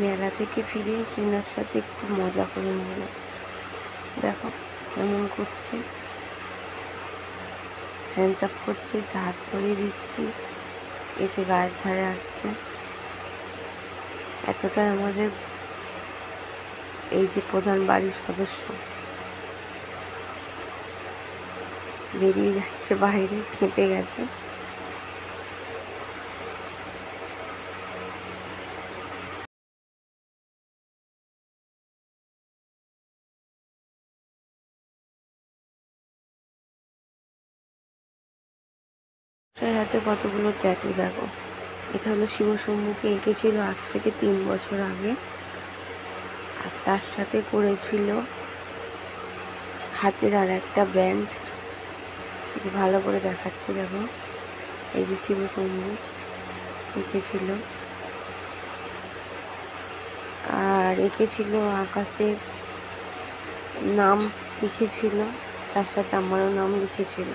মেলা থেকে ফিরে সিনার সাথে একটু মজা করে নেব। দেখো এমন করছে, হ্যান্ডস আপ করছে, হাত সরিয়ে দিচ্ছি, এসে গায়ের ধারে আসছে। এতটাই আমাদের এই যে প্রধান বাড়ির সদস্য বেরিয়ে যাচ্ছে বাইরে, খেপে গেছে। হাতে কতগুলো ট্যাটু দেখো। এটা হলো শিব সম্মুখে এঁকেছিল আজ থেকে 3 বছর আগে, আর তার সাথে করেছিল হাতের আর একটা ব্যান্ড। ভালো করে দেখাচ্ছে দেখো, এই যে শিব সম্মুখ এঁকেছিল, আর এঁকেছিল আকাশের নাম লিখেছিল, তার সাথে আমারও নাম লিখেছিল।